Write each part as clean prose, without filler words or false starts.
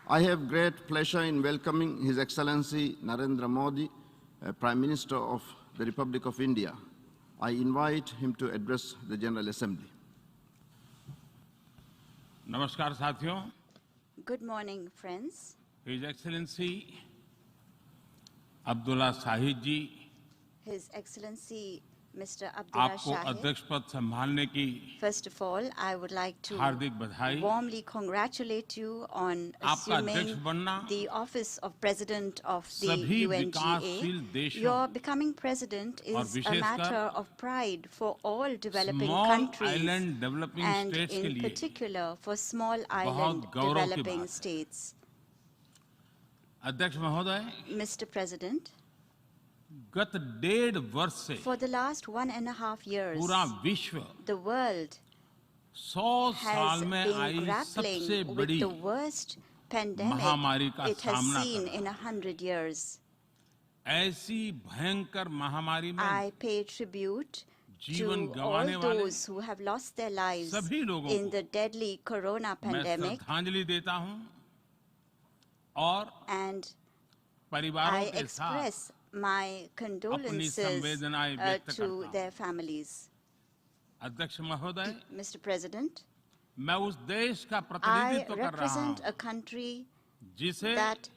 I have great pleasure in welcoming His Excellency Narendra Modi, Prime Minister of the Republic of India. I invite him to address the General Assembly. नमस्कार साथियों. Good morning, friends. His Excellency Abdullah Shahid ji, His Excellency Mr. Abdullah आपको Shahid. अध्यक्ष पद संभालने की First of all, I would like to हार्दिक बधाई. warmly congratulate you on आपका अध्यक्ष assuming बनना the office of President of the सभी UNGA. विकासशील देशों Your becoming president और is a विशेषकर matter of pride for all developing small countries island developing and states के in लिए particular for small island गौरव की developing बात है. states. अध्यक्ष महोदय, Mr. President, गत 1.5 वर्ष से for the last 1.5 years, पूरा विश्व the world 100 has साल में been आई grappling सबसे with बड़ी the worst pandemic महामारी का it has सामना seen कर in 100 years. ऐसी भयंकर महामारी में I pay tribute जीवन to गंवाने all वाले those who have lost their lives सभी लोगों in को the deadly corona मैं pandemic, श्रद्धांजलि देता हूं और and परिवारों I के साथ express my condolences संवेदनाएं व्यक्त to करता हूं. their families. अध्यक्ष महोदय, Mr. President, मैं उस देश का I प्रतिनिधित्व कर रहा represent हूं a country जिसे that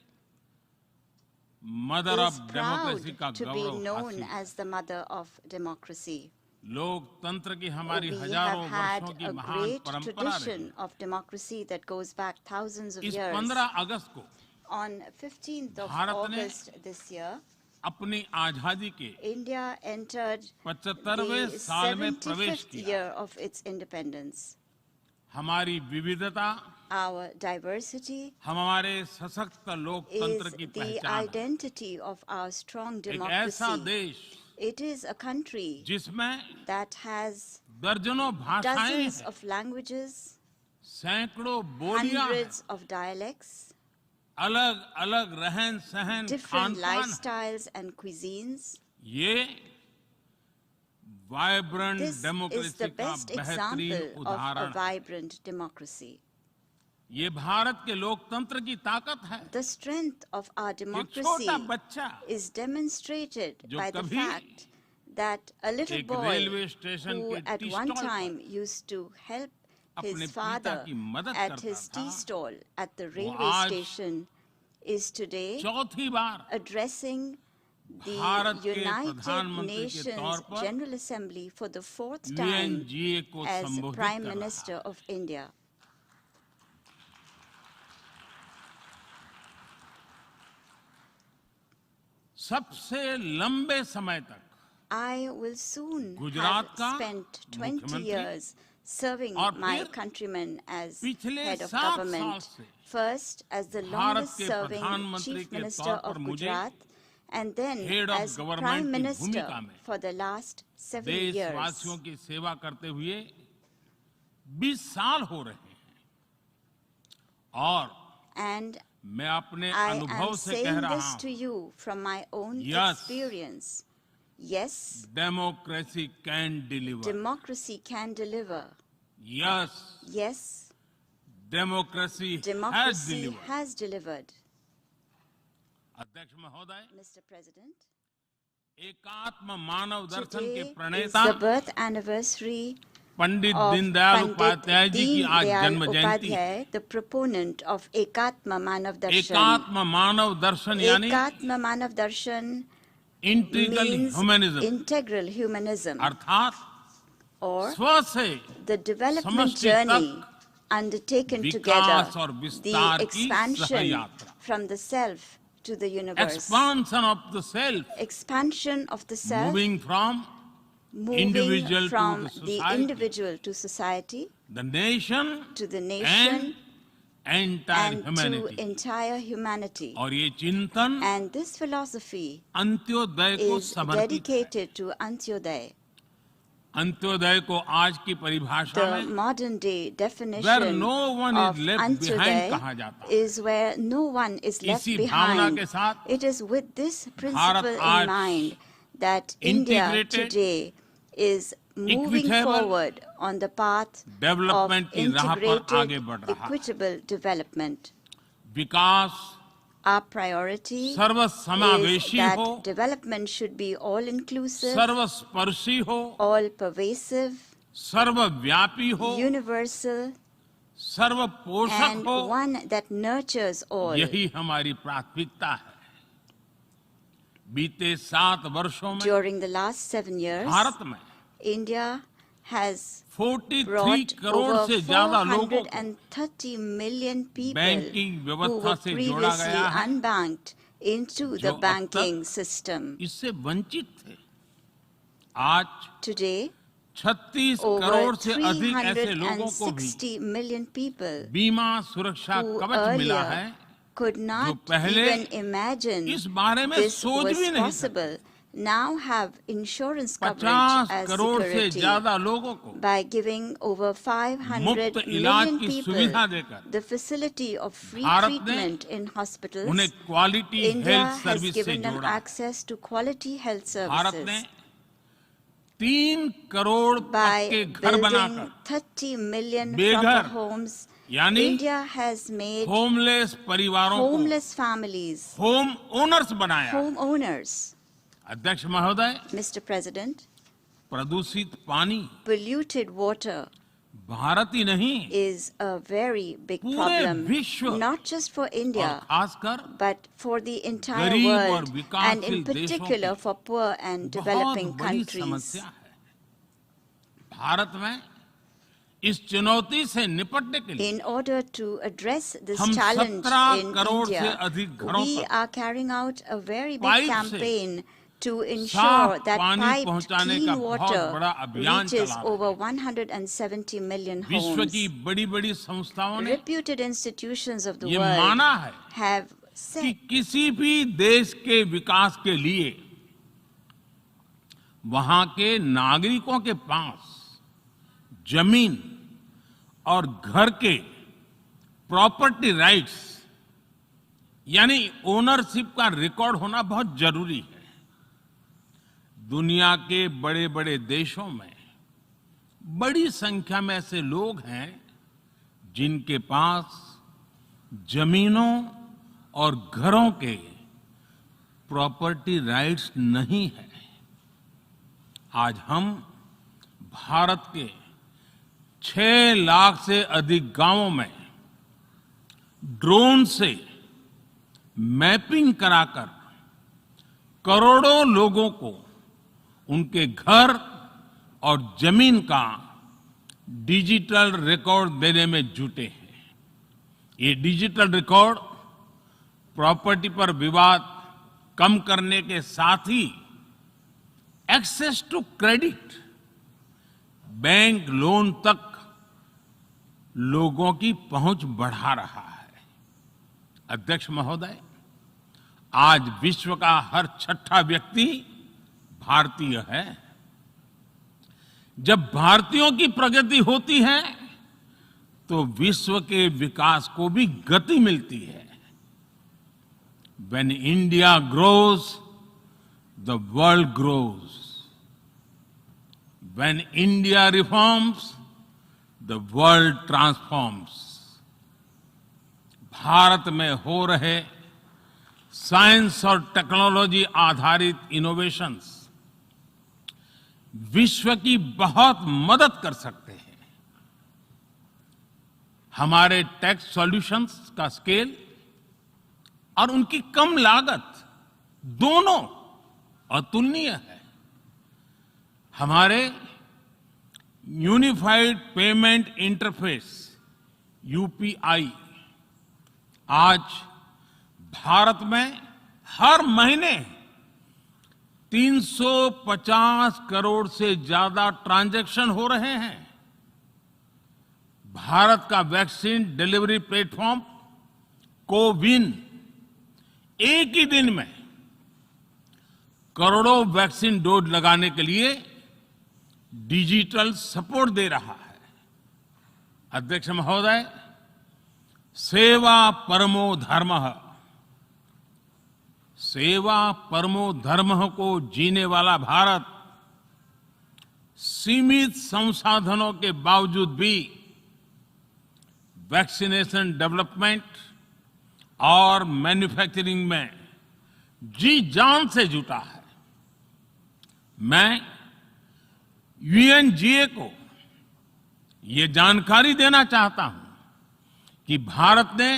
mother of is proud democracy का to be गौरव known हासिल. as the mother of democracy. लोकतंत्र की हमारी We have हजारों had वर्षों की a महान great परंपरा रही. tradition of democracy that goes back thousands of इस years. 15 अगस्त को On 15th of भारत ने August this year, अपनी आजादी के India entered 75वें the साल में प्रवेश 75th किया. year of its independence. हमारी विविधता Our diversity हमारे सशक्त लोकतंत्र is की the पहचान है. identity of our strong एक ऐसा democracy. देश It is a country जिसमें that has दर्जनों भाषाएं dozens हैं, of languages, सैकड़ों बोलियां हैं, hundreds of dialects, अलग अलग रहन सहन different खान पान. lifestyles and cuisines. ये vibrant This is democracy the का best बेहतरीन example of a उदाहरण है. vibrant democracy. ये भारत के लोकतंत्र की ताकत है. The strength of our एक democracy छोटा बच्चा is demonstrated जो by the कभी fact that a little एक boy रेलवे स्टेशन who के at टी one स्टॉल पर time used to help अपने his पिता father की मदद at करता his था, tea stall at the railway आज station is today चौथी बार addressing the भारत के United प्रधानमंत्री के तौर Nations पर General Assembly for the fourth time UNGA को as संबोधित Prime कर रहा Minister है. of India. सबसे लंबे समय तक I will soon Gujarat have का spent 20 मुख्यमंत्री years serving और my फिर countrymen as पिछले head of 7 साल government. से First as the Bharat longest के serving प्रधानमंत्री Chief के Minister तौर of पर मुझे Gujarat and then head of as government Prime की Minister भूमिका में for the last 7 years. देशवासियों की सेवा करते हुए 20 साल हो रहे हैं और And मैं अपने I अनुभव am से कह saying रहा this to हूं, you from my own Yes. experience. Yes, democracy can deliver. democracy can deliver. Yes, Yes, democracy has democracy deliver. has delivered. अध्यक्ष महोदय, Mr. President, एकात्म मानव दर्शन के today is प्रणेता the birth anniversary Pandit of Deendayal Pandit Upadhyay ji की आज Deen जन्म Dayal Jayanti. Upadhyay, the proponent of Ekatma Manav Darshan. एकात्म मानव दर्शन यानी Ekatma Manav Darshan integral means humanism, integral humanism, अर्थात or स्व से the development समष्टि journey तक undertaken विकास together, और the विस्तार की expansion सहयात्रा. from the self to the universe, expansion of the self, expansion of the self, moving from moving individual to from the the society, individual to society, the nation to the nation, and entire and humanity. to entire humanity. और ये चिंतन And this philosophy Antyodaya को is समर्पित है. dedicated to Antyodaya. Antyodaya को आज की परिभाषा The में modern day where definition no one of is left behind कहा Antyodaya जाता है. is where no one is left इसी भावना behind. के साथ It is with this principle आज in mind that India integrated, today is moving equitable forward on the path of development की राह पर आगे बढ़ integrated, रहा है. equitable development. Vikas Our priority is सर्वसमावेशी that हो, development should be all-inclusive, सर्वस्पर्शी हो, all-pervasive, सर्वव्यापी हो, universal, सर्वपोषक and हो। one that nurtures all. यही हमारी प्राथमिकता है। बीते 7 वर्षों में During the last 7 years, Bharat में India has 43 brought crore over से ज्यादा लोगों को 430 million people बैंकिंग who व्यवस्था were से जोड़ा previously गया है, unbanked into जो the अब banking तक system. इससे वंचित थे। आज Today, 36 over करोड़ से अधिक ऐसे लोगों को भी 360 million people बीमा सुरक्षा who कवच मिला है, earlier could not पहले even imagine इस बारे में this सोच was भी नहीं possible, now have insurance 50 coverage as crore से security. ज्यादा लोगों को By giving over 500 मुफ्त इलाज million की people सुविधा देकर the facility of free Bharat ने treatment in hospitals, उन्हें quality India health has service से given them जोड़ा। access to quality health Bharat ने services. 3 करोड़ By पक्के घर building बनाकर 30 million बेघर, proper homes, यानी India has made होमलेस परिवारों को homeless families होम ओनर्स बनाया। homeowners. अध्यक्ष महोदय, Mr. President, प्रदूषित पानी polluted water भारत ही नहीं is a very big पूरे problem, विश्व not just for और India, खासकर but for the entire गरीब और world, and विकासशील in देशों particular की for poor and बहुत developing बड़ी countries. समस्या है। भारत में इस चुनौती से निपटने के लिए In order to address this हम challenge 17 in करोड़ से India, अधिक घरों we तक are carrying out a very big pipe से campaign to ensure साफ that पानी piped पहुंचाने का clean बहुत water बड़ा अभियान reaches चला रहे हैं। over 170 million विश्व homes. की बड़ी-बड़ी संस्थाओं ने Reputed institutions of the ये world माना है have कि said किसी भी देश के विकास के लिए वहां के नागरिकों के पास जमीन और घर के प्रॉपर्टी राइट्स यानी ओनरशिप का रिकॉर्ड होना बहुत जरूरी है। दुनिया के बड़े-बड़े देशों में बड़ी संख्या में ऐसे लोग हैं जिनके पास जमीनों और घरों के प्रॉपर्टी राइट्स नहीं है। आज हम भारत के 6 लाख से अधिक गांवों में ड्रोन से मैपिंग कराकर करोड़ों लोगों को उनके घर और जमीन का डिजिटल रिकॉर्ड देने में जुटे हैं। ये डिजिटल रिकॉर्ड प्रॉपर्टी पर विवाद कम करने के साथ ही access to credit, bank loan तक लोगों की पहुंच बढ़ा रहा है। अध्यक्ष महोदय, आज विश्व का हर 6ठा व्यक्ति भारतीय है। जब भारतीयों की प्रगति होती है तो विश्व के विकास को भी गति मिलती है। When India grows, the world grows. When India reforms, the world transforms. Bharat में हो रहे साइंस और टेक्नोलॉजी आधारित इनोवेशंस विश्व की बहुत मदद कर सकते हैं। हमारे टेक सॉल्यूशंस का स्केल और उनकी कम लागत दोनों अतुलनीय है। हमारे यूनिफाइड पेमेंट इंटरफेस यूपीआई आज भारत में हर महीने 350 करोड़ से ज्यादा ट्रांजैक्शन हो रहे हैं। भारत का वैक्सीन डिलीवरी प्लेटफॉर्म कोविन एक ही दिन में करोड़ों वैक्सीन डोज लगाने के लिए डिजिटल सपोर्ट दे रहा है। अध्यक्ष महोदय, सेवा परमो धर्मः, सेवा परमो धर्मः को जीने वाला भारत सीमित संसाधनों के बावजूद भी वैक्सीनेशन डेवलपमेंट और मैन्युफैक्चरिंग में जी जान से जुटा है। मैं यूएनजीए को ये जानकारी देना चाहता हूं कि भारत ने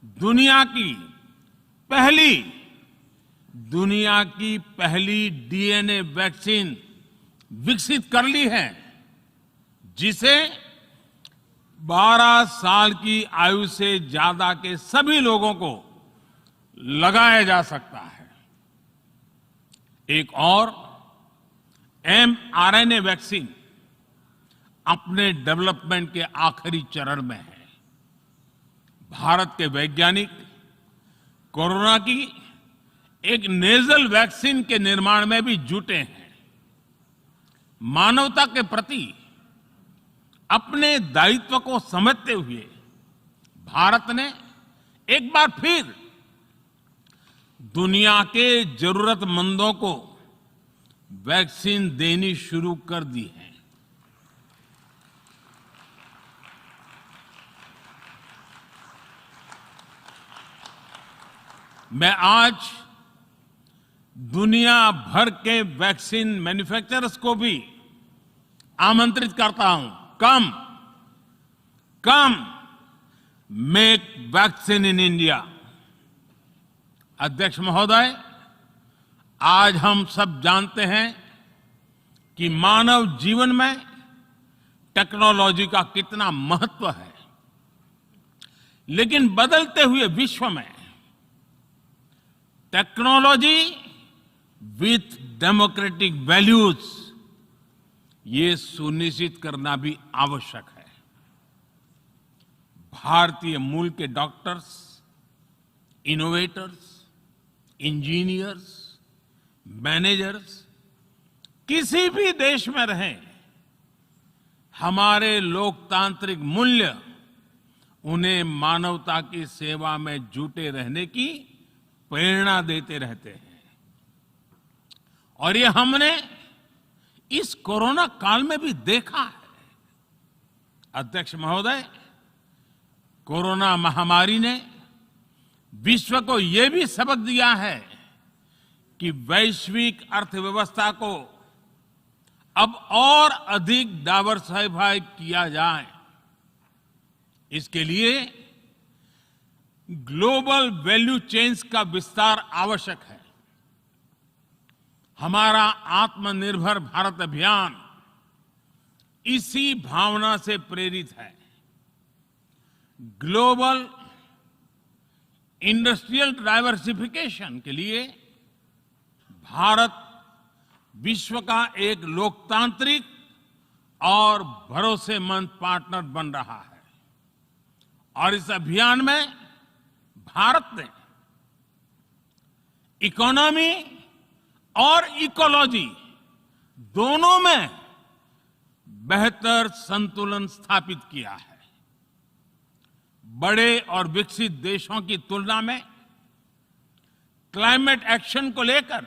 दुनिया की पहली डीएनए वैक्सीन विकसित कर ली है, जिसे 12 साल की आयु से ज्यादा के सभी लोगों को लगाया जा सकता है। एक और mRNA वैक्सीन अपने डेवलपमेंट के आखिरी चरण में है। भारत के वैज्ञानिक कोरोना की एक नेजल वैक्सीन के निर्माण में भी जुटे हैं। मानवता के प्रति अपने दायित्व को समझते हुए भारत ने एक बार फिर दुनिया के जरूरतमंदों को वैक्सीन देनी शुरू कर दी है। मैं आज दुनिया भर के वैक्सीन मैन्युफैक्चरर्स को भी आमंत्रित करता हूं, कम मेक वैक्सीन इन इंडिया। अध्यक्ष महोदय, आज हम सब जानते हैं कि मानव जीवन में टेक्नोलॉजी का कितना महत्व है, लेकिन बदलते हुए विश्व में टेक्नोलॉजी विथ डेमोक्रेटिक वैल्यूज, ये सुनिश्चित करना भी आवश्यक है। भारतीय मूल के डॉक्टर्स, इनोवेटर्स, इंजीनियर्स, मैनेजर्स किसी भी देश में रहें, हमारे लोकतांत्रिक मूल्य उन्हें मानवता की सेवा में जुटे रहने की प्रेरणा देते रहते हैं। और ये हमने इस कोरोना काल में भी देखा है। अध्यक्ष महोदय, कोरोना महामारी ने विश्व को ये भी सबक दिया है कि वैश्विक अर्थव्यवस्था को अब और अधिक डाइवर्सिफाई किया जाए। इसके लिए ग्लोबल वैल्यू चेन्स का विस्तार आवश्यक है। हमारा आत्मनिर्भर भारत अभियान इसी भावना से प्रेरित है। ग्लोबल इंडस्ट्रियल डाइवर्सिफिकेशन के लिए भारत विश्व का एक लोकतांत्रिक और भरोसेमंद पार्टनर बन रहा है। और इस अभियान में भारत ने इकोनॉमी और इकोलॉजी दोनों में बेहतर संतुलन स्थापित किया है। बड़े और विकसित देशों की तुलना में क्लाइमेट एक्शन को लेकर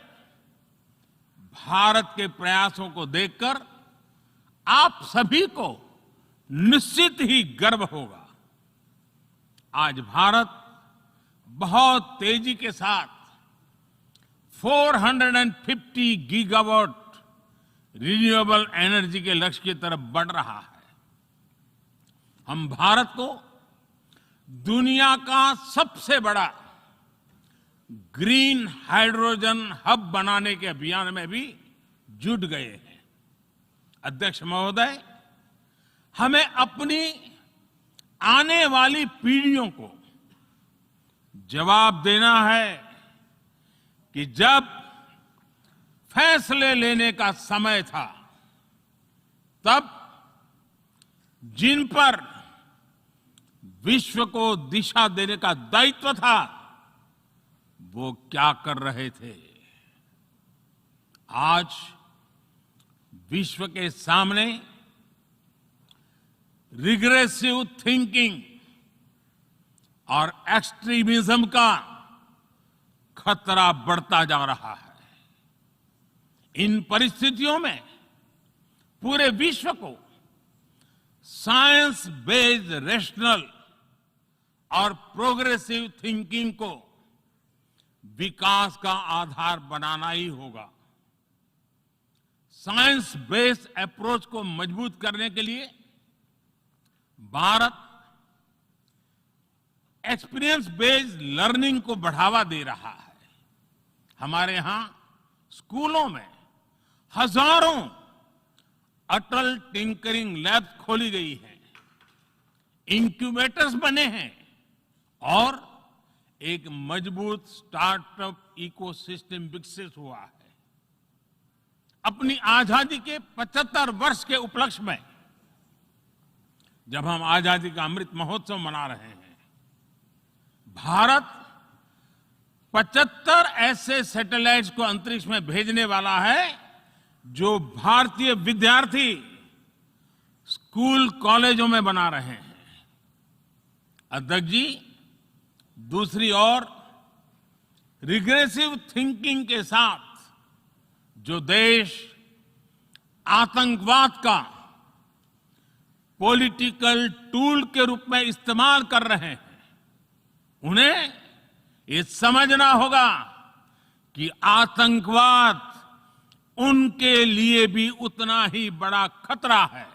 भारत के प्रयासों को देखकर आप सभी को निश्चित ही गर्व होगा। आज भारत बहुत तेजी के साथ 450 गीगावाट रिन्यूएबल एनर्जी के लक्ष्य की तरफ बढ़ रहा है। हम भारत को दुनिया का सबसे बड़ा ग्रीन हाइड्रोजन हब बनाने के अभियान में भी जुट गए हैं। अध्यक्ष महोदय, हमें अपनी आने वाली पीढ़ियों को जवाब देना है कि जब फैसले लेने का समय था, तब जिन पर विश्व को दिशा देने का दायित्व था, वो क्या कर रहे थे। आज विश्व के सामने रिग्रेसिव थिंकिंग और एक्सट्रीमिज्म का खतरा बढ़ता जा रहा है। इन परिस्थितियों में पूरे विश्व को साइंस बेस्ड, रैशनल और प्रोग्रेसिव थिंकिंग को विकास का आधार बनाना ही होगा। साइंस बेस्ड अप्रोच को मजबूत करने के लिए भारत एक्सपीरियंस बेस्ड लर्निंग को बढ़ावा दे रहा है। हमारे यहां स्कूलों में हजारों अटल टिंकरिंग लैब खोली गई हैं, इंक्यूबेटर्स बने हैं और एक मजबूत स्टार्टअप इकोसिस्टम विकसित हुआ है। अपनी आजादी के 75 वर्ष के उपलक्ष्य में जब हम आजादी का अमृत महोत्सव मना रहे हैं, भारत 75 ऐसे सैटेलाइट्स को अंतरिक्ष में भेजने वाला है जो भारतीय विद्यार्थी स्कूल कॉलेजों में बना रहे हैं। अध्यक्ष जी, दूसरी ओर रिग्रेसिव थिंकिंग के साथ जो देश आतंकवाद का पॉलिटिकल टूल के रूप में इस्तेमाल कर रहे हैं, उन्हें ये समझना होगा कि आतंकवाद उनके लिए भी उतना ही बड़ा खतरा है।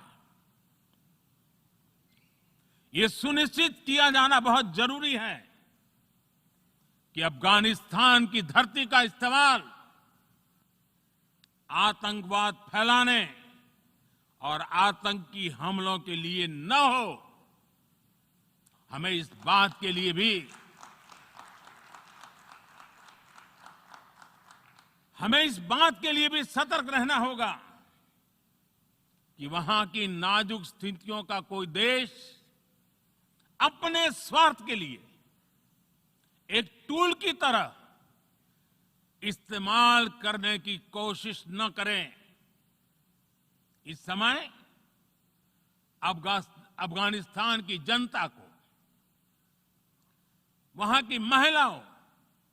ये सुनिश्चित किया जाना बहुत जरूरी है कि अफगानिस्तान की धरती का इस्तेमाल आतंकवाद फैलाने और आतंकी हमलों के लिए न हो। हमें इस बात के लिए भी सतर्क रहना होगा कि वहां की नाजुक स्थितियों का कोई देश अपने स्वार्थ के लिए एक टूल की तरह इस्तेमाल करने की कोशिश न करें। इस समय अफगानिस्तान की जनता को, वहां की महिलाओं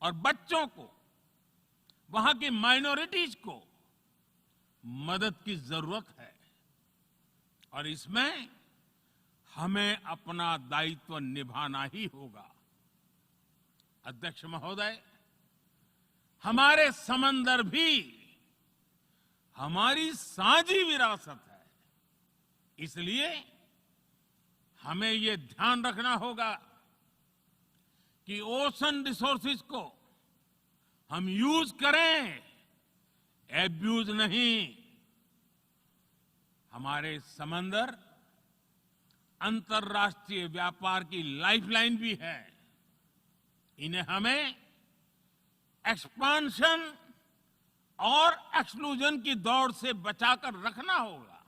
और बच्चों को, वहां की माइनॉरिटीज को मदद की जरूरत है और इसमें हमें अपना दायित्व निभाना ही होगा। अध्यक्ष महोदय, हमारे समंदर भी हमारी साझी विरासत है, इसलिए हमें ये ध्यान रखना होगा कि ओशन रिसोर्सेज को हम यूज करें, एब्यूज नहीं। हमारे समंदर अंतर्राष्ट्रीय व्यापार की लाइफलाइन भी है। इन्हें हमें एक्सपांशन और एक्सक्लूजन की दौड़ से बचाकर रखना होगा।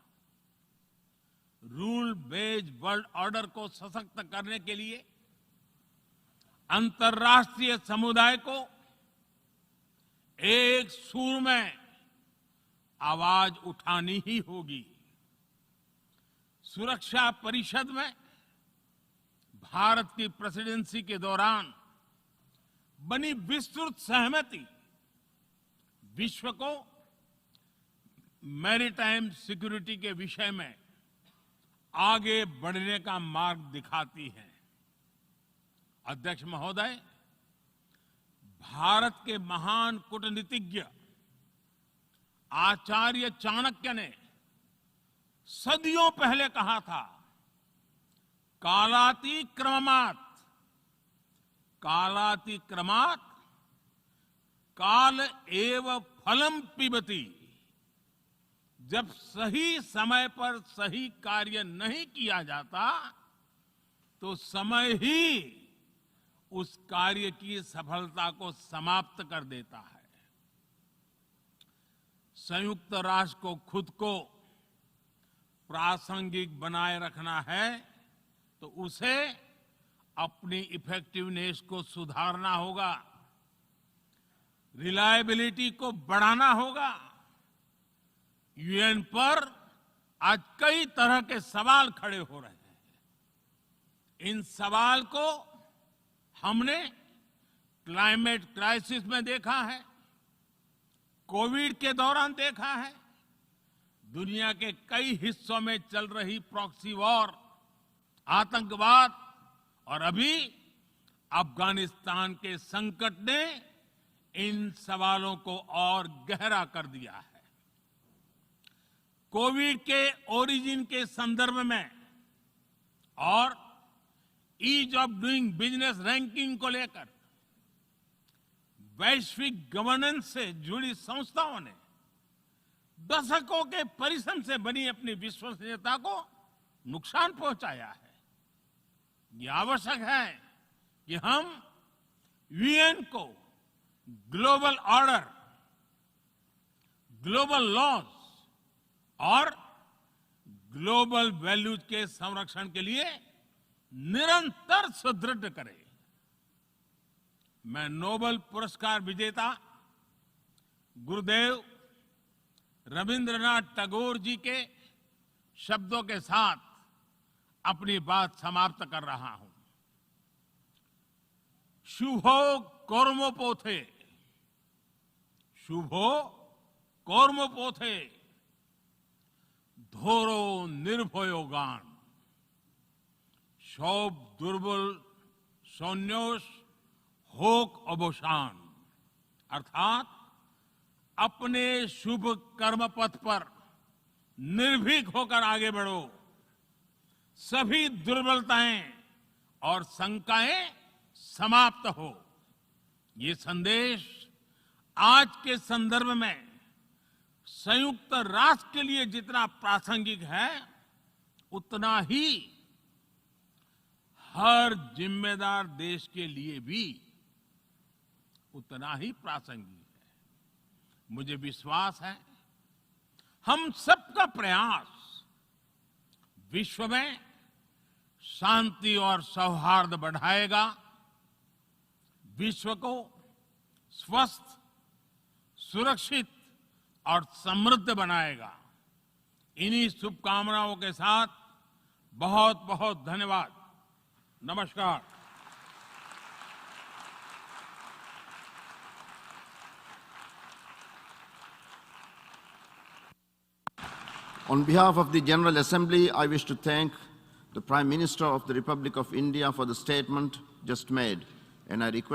रूल बेस्ड वर्ल्ड ऑर्डर को सशक्त करने के लिए अंतर्राष्ट्रीय समुदाय को एक सुर में आवाज उठानी ही होगी। सुरक्षा परिषद में भारत की प्रेसिडेंसी के दौरान बनी विस्तृत सहमति विश्व को मैरीटाइम सिक्योरिटी के विषय में आगे बढ़ने का मार्ग दिखाती है। अध्यक्ष महोदय, भारत के महान कूटनीतिज्ञ आचार्य चाणक्य ने सदियों पहले कहा था, कालातिक्रमणात् काल एव फलम पिबति। जब सही समय पर सही कार्य नहीं किया जाता तो समय ही उस कार्य की सफलता को समाप्त कर देता है। संयुक्त राष्ट्र को खुद को प्रासंगिक बनाए रखना है तो उसे अपनी इफेक्टिवनेस को सुधारना होगा, रिलायबिलिटी को बढ़ाना होगा। यूएन पर आज कई तरह के सवाल खड़े हो रहे हैं। इन सवाल को हमने क्लाइमेट क्राइसिस में देखा है, कोविड के दौरान देखा है, दुनिया के कई हिस्सों में चल रही प्रॉक्सी वॉर, आतंकवाद और अभी अफगानिस्तान के संकट ने इन सवालों को और गहरा कर दिया है। कोविड के ओरिजिन के संदर्भ में और ease of doing business ranking को लेकर वैश्विक गवर्नेंस से जुड़ी संस्थाओं ने दशकों के परिश्रम से बनी अपनी विश्वसनीयता को नुकसान पहुंचाया है। यह आवश्यक है कि हम यूएन को ग्लोबल ऑर्डर, ग्लोबल लॉज और ग्लोबल वैल्यूज के संरक्षण के लिए निरंतर सुदृढ़ करें। मैं नोबेल पुरस्कार विजेता गुरुदेव रविंद्रनाथ टैगोर जी के शब्दों के साथ अपनी बात समाप्त कर रहा हूं। शुभो कर्मोपोथे, शुभो कर्मोपोथे, धोरो निर्भयो गान, सौब दुर्बल सौन्योष होक अवसान। अर्थात अपने शुभ कर्म पथ पर निर्भीक होकर आगे बढ़ो, सभी दुर्बलताएं और शंकाएं समाप्त हो। ये संदेश आज के संदर्भ में संयुक्त राष्ट्र के लिए जितना प्रासंगिक है, उतना ही हर जिम्मेदार देश के लिए भी उतना ही प्रासंगिक है। मुझे विश्वास है हम सबका प्रयास विश्व में शांति और सौहार्द बढ़ाएगा, विश्व को स्वस्थ, सुरक्षित और समृद्ध बनाएगा। इन्हीं शुभकामनाओं के साथ बहुत बहुत धन्यवाद। नमस्कार। On behalf of the General Assembly, I wish to thank the Prime Minister of the Republic of India for the statement just made, and I request